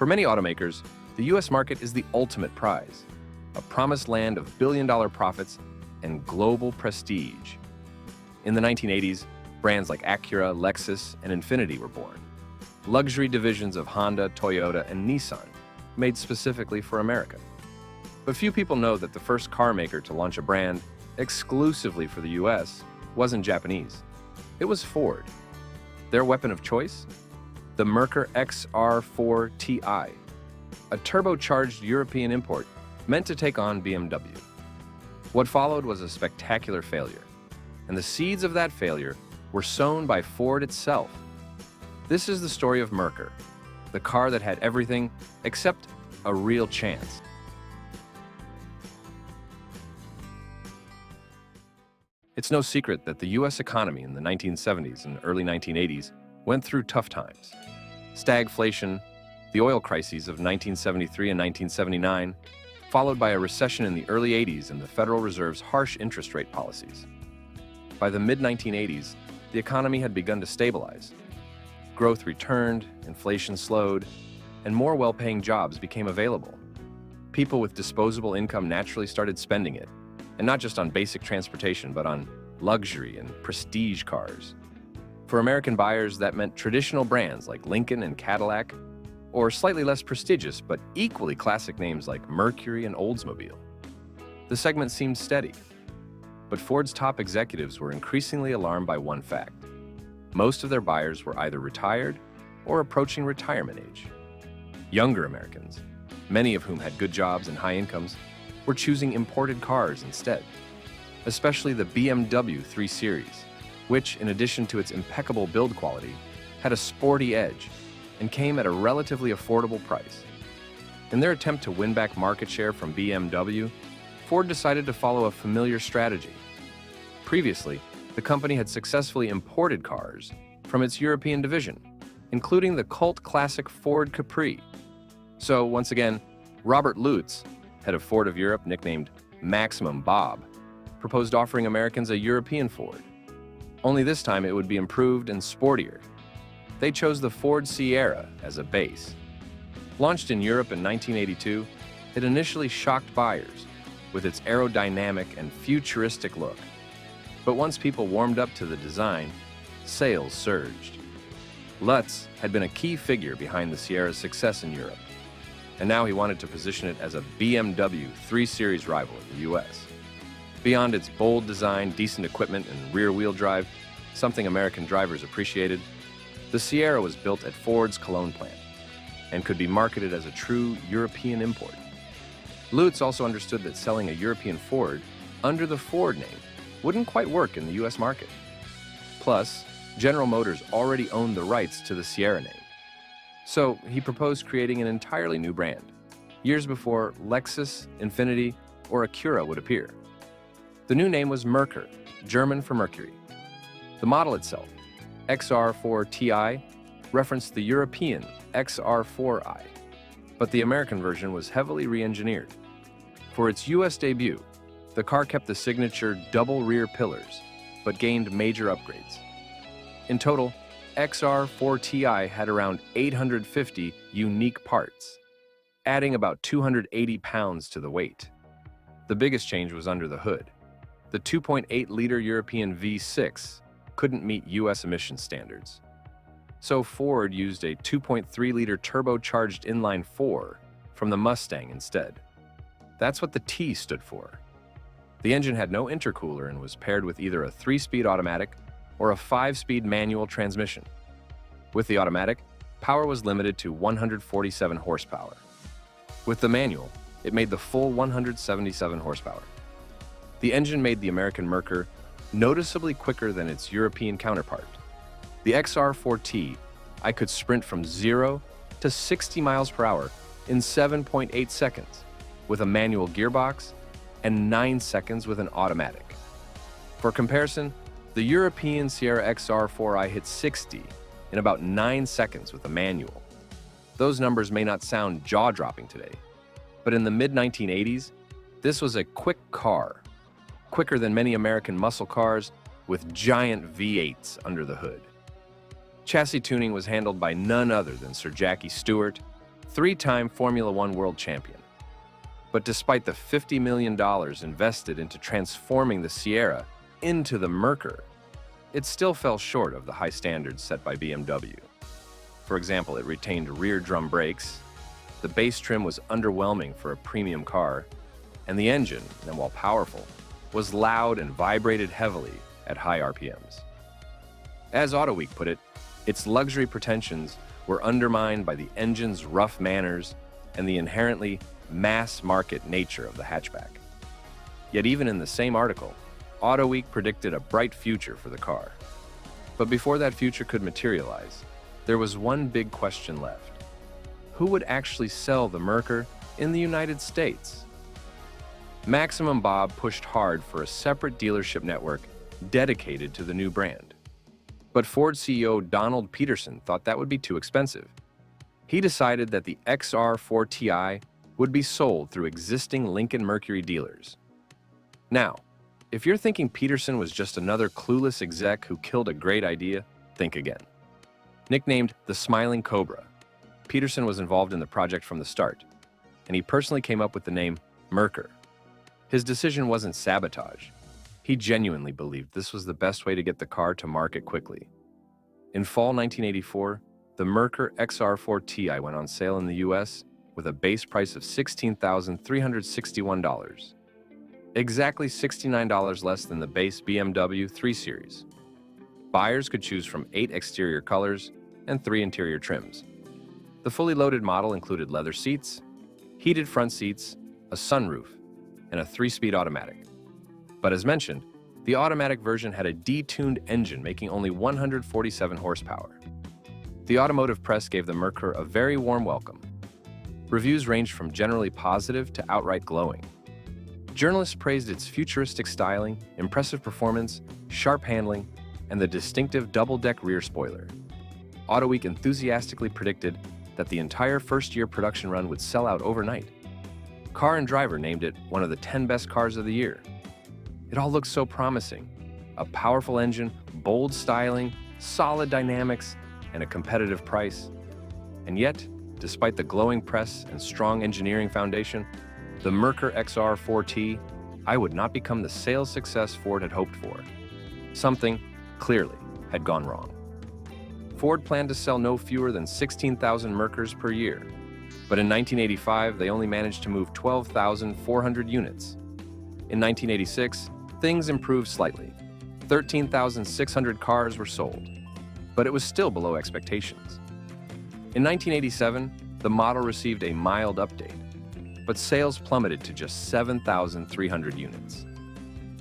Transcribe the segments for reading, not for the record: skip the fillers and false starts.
For many automakers, the US market is the ultimate prize, a promised land of billion-dollar profits and global prestige. In the 1980s, brands like Acura, Lexus, and Infiniti were born. Luxury divisions of Honda, Toyota, and Nissan, made specifically for America. But few people know that the first car maker to launch a brand exclusively for the US wasn't Japanese. It was Ford. Their weapon of choice? The Merkur XR4Ti, a turbocharged European import meant to take on BMW. What followed was a spectacular failure, and the seeds of that failure were sown by Ford itself. This is the story of Merkur, the car that had everything except a real chance. It's no secret that the US economy in the 1970s and early 1980s went through tough times. Stagflation, the oil crises of 1973 and 1979, followed by a recession in the early 80s and the Federal Reserve's harsh interest rate policies. By the mid-1980s, the economy had begun to stabilize. Growth returned, inflation slowed, and more well-paying jobs became available. People with disposable income naturally started spending it, and not just on basic transportation, but on luxury and prestige cars. For American buyers, that meant traditional brands like Lincoln and Cadillac, or slightly less prestigious but equally classic names like Mercury and Oldsmobile. The segment seemed steady, but Ford's top executives were increasingly alarmed by one fact. Most of their buyers were either retired or approaching retirement age. Younger Americans, many of whom had good jobs and high incomes, were choosing imported cars instead, especially the BMW 3 Series, which, in addition to its impeccable build quality, had a sporty edge and came at a relatively affordable price. In their attempt to win back market share from BMW, Ford decided to follow a familiar strategy. Previously, the company had successfully imported cars from its European division, including the cult classic Ford Capri. So, once again, Robert Lutz, head of Ford of Europe, nicknamed Maximum Bob, proposed offering Americans a European Ford. Only this time it would be improved and sportier. They chose the Ford Sierra as a base. Launched in Europe in 1982, it initially shocked buyers with its aerodynamic and futuristic look. But once people warmed up to the design, sales surged. Lutz had been a key figure behind the Sierra's success in Europe, and now he wanted to position it as a BMW 3 Series rival in the US. Beyond its bold design, decent equipment, and rear-wheel drive, something American drivers appreciated, the Sierra was built at Ford's Cologne plant and could be marketed as a true European import. Lutz also understood that selling a European Ford under the Ford name wouldn't quite work in the US market. Plus, General Motors already owned the rights to the Sierra name. So he proposed creating an entirely new brand, years before Lexus, Infiniti, or Acura would appear. The new name was Merkur, German for Mercury. The model itself, XR4Ti, referenced the European XR4i, but the American version was heavily re-engineered. For its US debut, the car kept the signature double rear pillars, but gained major upgrades. In total, XR4Ti had around 850 unique parts, adding about 280 pounds to the weight. The biggest change was under the hood. The 2.8-liter European V6 couldn't meet US emission standards. So Ford used a 2.3-liter turbocharged inline-4 from the Mustang instead. That's what the T stood for. The engine had no intercooler and was paired with either a 3-speed automatic or a 5-speed manual transmission. With the automatic, power was limited to 147 horsepower. With the manual, it made the full 177 horsepower. The engine made the American Merkur noticeably quicker than its European counterpart. The XR4Ti could sprint from 0 to 60 miles per hour in 7.8 seconds with a manual gearbox and 9 seconds with an automatic. For comparison, the European Sierra XR4i hit 60 in about 9 seconds with a manual. Those numbers may not sound jaw-dropping today, but in the mid-1980s, this was a quick car, quicker than many American muscle cars with giant V8s under the hood. Chassis tuning was handled by none other than Sir Jackie Stewart, three-time Formula One world champion. But despite the $50 million invested into transforming the Sierra into the Merkur, it still fell short of the high standards set by BMW. For example, it retained rear drum brakes, the base trim was underwhelming for a premium car, and the engine, and while powerful, was loud and vibrated heavily at high RPMs. As AutoWeek put it, its luxury pretensions were undermined by the engine's rough manners and the inherently mass-market nature of the hatchback. Yet even in the same article, AutoWeek predicted a bright future for the car. But before that future could materialize, there was one big question left. Who would actually sell the Merkur in the United States? Maximum Bob pushed hard for a separate dealership network dedicated to the new brand. But Ford CEO Donald Peterson thought that would be too expensive. He decided that the XR4Ti would be sold through existing Lincoln Mercury dealers. Now, if you're thinking Peterson was just another clueless exec who killed a great idea, think again. Nicknamed the Smiling Cobra, Peterson was involved in the project from the start, and he personally came up with the name Merkur. His decision wasn't sabotage. He genuinely believed this was the best way to get the car to market quickly. In fall 1984, the Merkur XR4Ti went on sale in the US with a base price of $16,361. Exactly $69 less than the base BMW 3 Series. Buyers could choose from 8 exterior colors and 3 interior trims. The fully loaded model included leather seats, heated front seats, a sunroof, and a 3-speed automatic. But as mentioned, the automatic version had a detuned engine making only 147 horsepower. The automotive press gave the Merkur a very warm welcome. Reviews ranged from generally positive to outright glowing. Journalists praised its futuristic styling, impressive performance, sharp handling, and the distinctive double-deck rear spoiler. AutoWeek enthusiastically predicted that the entire first-year production run would sell out overnight. Car and Driver named it one of the 10 best cars of the year. It all looked so promising. A powerful engine, bold styling, solid dynamics, and a competitive price. And yet, despite the glowing press and strong engineering foundation, the Merkur XR4Ti would not become the sales success Ford had hoped for. Something, clearly, had gone wrong. Ford planned to sell no fewer than 16,000 Merkurs per year, but in 1985 they only managed to move 12,400 units. In 1986, things improved slightly. 13,600 cars were sold, but it was still below expectations. In 1987, the model received a mild update, but sales plummeted to just 7,300 units.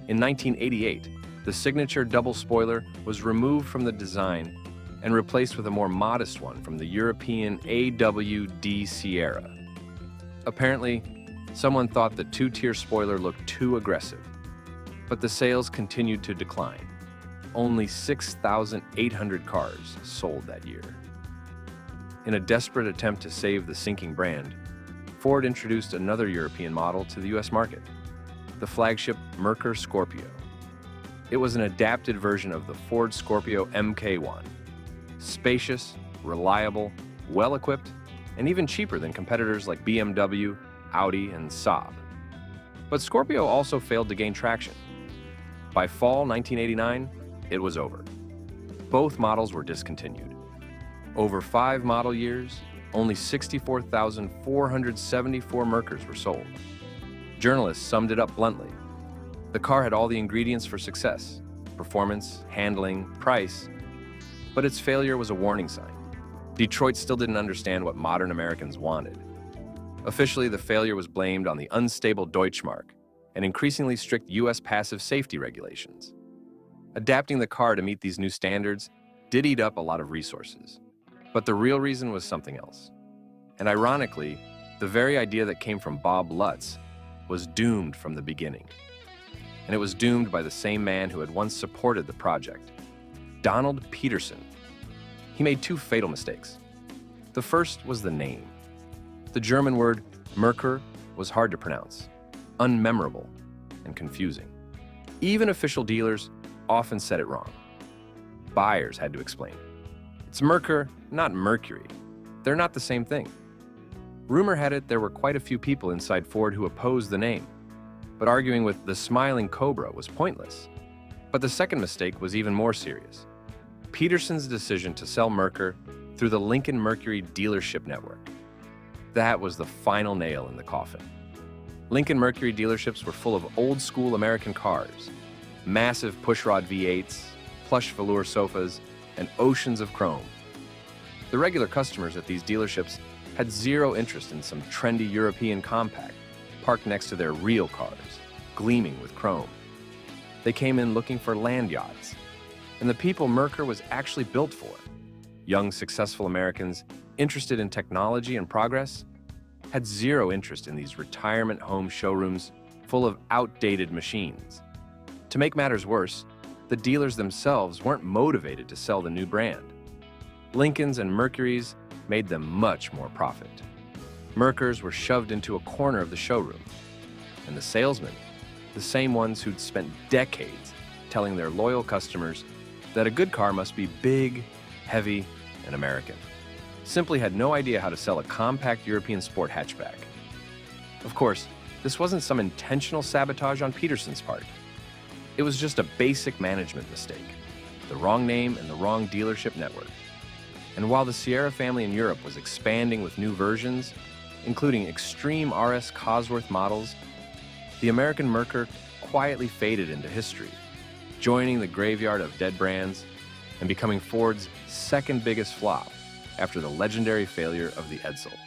In 1988, the signature double spoiler was removed from the design and replaced with a more modest one from the European AWD Sierra. Apparently, someone thought the 2-tier spoiler looked too aggressive, but the sales continued to decline. Only 6,800 cars sold that year. In a desperate attempt to save the sinking brand, Ford introduced another European model to the US market, the flagship Merkur Scorpio. It was an adapted version of the Ford Scorpio Mk1. Spacious, reliable, well-equipped, and even cheaper than competitors like BMW, Audi, and Saab. But Scorpio also failed to gain traction. By fall 1989, it was over. Both models were discontinued. Over 5 model years, only 64,474 Merkurs were sold. Journalists summed it up bluntly. The car had all the ingredients for success: performance, handling, price, but its failure was a warning sign. Detroit still didn't understand what modern Americans wanted. Officially, the failure was blamed on the unstable Deutschmark and increasingly strict US passive safety regulations. Adapting the car to meet these new standards did eat up a lot of resources. But the real reason was something else. And ironically, the very idea that came from Bob Lutz was doomed from the beginning. And it was doomed by the same man who had once supported the project, Donald Peterson. He made 2 fatal mistakes. The first was the name. The German word Merkur was hard to pronounce, unmemorable, and confusing. Even official dealers often said it wrong. Buyers had to explain. It's Merkur, not Mercury. They're not the same thing. Rumor had it there were quite a few people inside Ford who opposed the name, but arguing with the Smiling Cobra was pointless. But the second mistake was even more serious. Peterson's decision to sell Merkur through the Lincoln Mercury dealership network. That was the final nail in the coffin. Lincoln Mercury dealerships were full of old-school American cars, massive pushrod V8s, plush velour sofas, and oceans of chrome. The regular customers at these dealerships had zero interest in some trendy European compact parked next to their real cars, gleaming with chrome. They came in looking for land yachts, and the people Merkur was actually built for. Young, successful Americans interested in technology and progress had zero interest in these retirement home showrooms full of outdated machines. To make matters worse, the dealers themselves weren't motivated to sell the new brand. Lincolns and Mercurys made them much more profit. Merkurs were shoved into a corner of the showroom, and the salesmen, the same ones who'd spent decades telling their loyal customers that a good car must be big, heavy, and American, simply had no idea how to sell a compact European sport hatchback. Of course, this wasn't some intentional sabotage on Peterson's part. It was just a basic management mistake, the wrong name and the wrong dealership network. And while the Sierra family in Europe was expanding with new versions, including extreme RS Cosworth models, the American Merkur quietly faded into history, joining the graveyard of dead brands and becoming Ford's second biggest flop after the legendary failure of the Edsel.